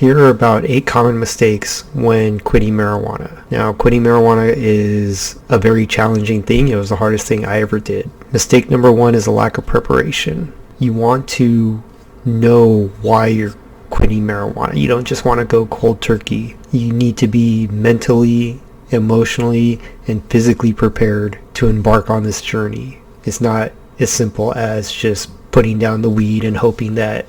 Here are about 8 common mistakes when quitting marijuana. Now, quitting marijuana is a very challenging thing. It was the hardest thing I ever did. Mistake number 1 is a lack of preparation. You want to know why you're quitting marijuana. You don't just want to go cold turkey. You need to be mentally, emotionally, and physically prepared to embark on this journey. It's not as simple as just putting down the weed and hoping that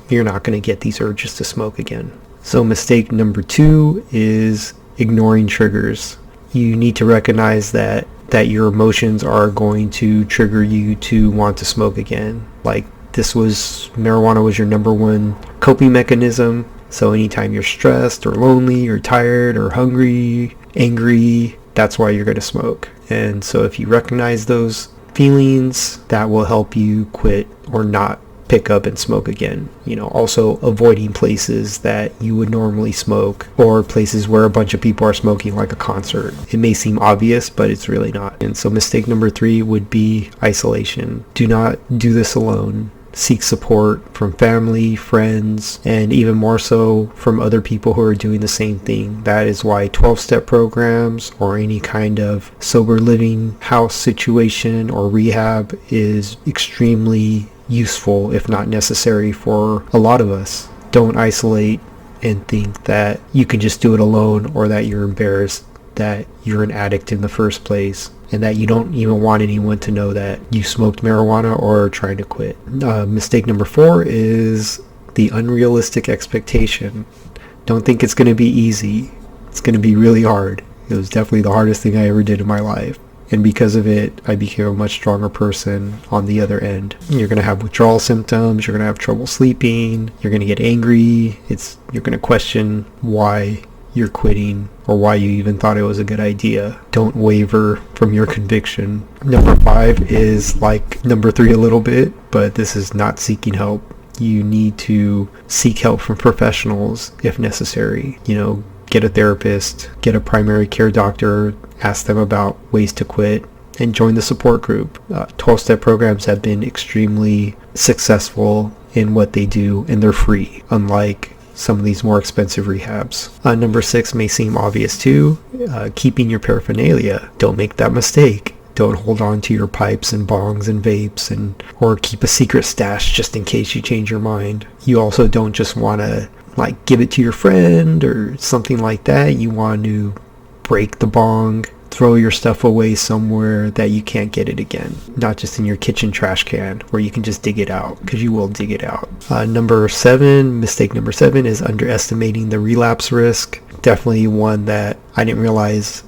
you're not going to get these urges to smoke again. So mistake number 2 is ignoring triggers. You need to recognize that your emotions are going to trigger you to want to smoke again. Like marijuana was your number 1 coping mechanism. So anytime you're stressed or lonely or tired or hungry, angry, that's why you're going to smoke. And so if you recognize those feelings, that will help you quit or not pick up and smoke again. Also avoiding places that you would normally smoke or places where a bunch of people are smoking, like a concert. It may seem obvious, but it's really not. And so mistake number 3 would be isolation. Do not do this alone. Seek support from family, friends, and even more so from other people who are doing the same thing. That is why 12-step programs or any kind of sober living house situation or rehab is extremely useful, if not necessary, for a lot of us. Don't isolate and think that you can just do it alone, or that you're embarrassed that you're an addict in the first place, and that you don't even want anyone to know that you smoked marijuana or are trying to quit. Mistake number 4 is the unrealistic expectation. Don't think it's going to be easy. It's going to be really hard. It was definitely the hardest thing I ever did in my life. And because of it, I became a much stronger person on the other end. You're going to have withdrawal symptoms. You're going to have trouble sleeping. You're going to get angry. You're going to question why you're quitting or why you even thought it was a good idea. Don't waver from your conviction. Number 5 is like number 3 a little bit, but this is not seeking help. You need to seek help from professionals if necessary. Get a therapist, get a primary care doctor, ask them about ways to quit, and join the support group. 12-step programs have been extremely successful in what they do, and they're free, unlike some of these more expensive rehabs. Number 6 may seem obvious too. Keeping your paraphernalia. Don't make that mistake. Don't hold on to your pipes and bongs and vapes or keep a secret stash just in case you change your mind. You also don't just want to give it to your friend or something like that. You want to break the bong, throw your stuff away somewhere that you can't get it again. Not just in your kitchen trash can where you can just dig it out, because you will dig it out. Mistake number 7 is underestimating the relapse risk. Definitely one that I didn't realize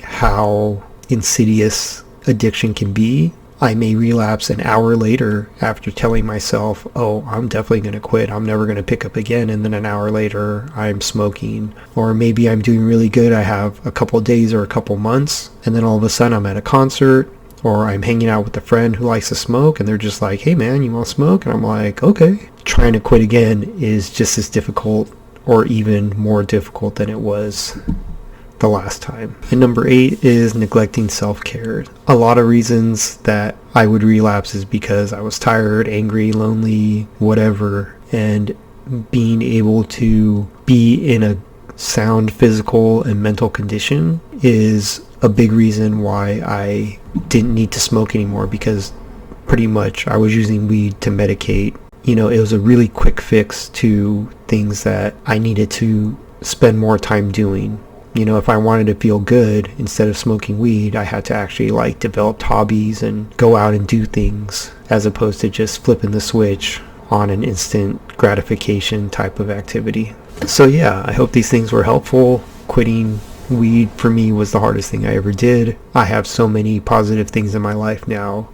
how insidious addiction can be. I may relapse an hour later after telling myself, oh, I'm definitely going to quit. I'm never going to pick up again. And then an hour later, I'm smoking. Or maybe I'm doing really good. I have a couple days or a couple months. And then all of a sudden I'm at a concert, or I'm hanging out with a friend who likes to smoke. And they're just like, hey man, you want to smoke? And I'm like, okay. Trying to quit again is just as difficult or even more difficult than it was the last time. And number 8 is neglecting self-care. A lot of reasons that I would relapse is because I was tired, angry, lonely, whatever. And being able to be in a sound physical and mental condition is a big reason why I didn't need to smoke anymore, because pretty much I was using weed to medicate. It was a really quick fix to things that I needed to spend more time doing. If I wanted to feel good, instead of smoking weed, I had to actually develop hobbies and go out and do things, as opposed to just flipping the switch on an instant gratification type of activity. So yeah, I hope these things were helpful. Quitting weed for me was the hardest thing I ever did. I have so many positive things in my life now,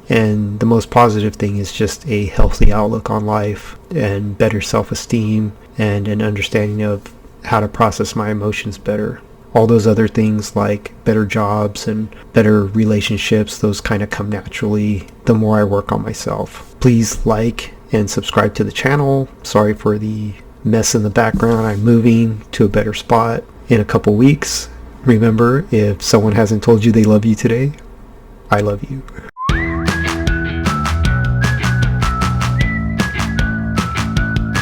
and the most positive thing is just a healthy outlook on life and better self-esteem and an understanding of how to process my emotions better. All those other things like better jobs and better relationships, those kind of come naturally the more I work on myself. Please like and subscribe to the channel. Sorry for the mess in the background. I'm moving to a better spot in a couple weeks. Remember, if someone hasn't told you they love you today, I love you.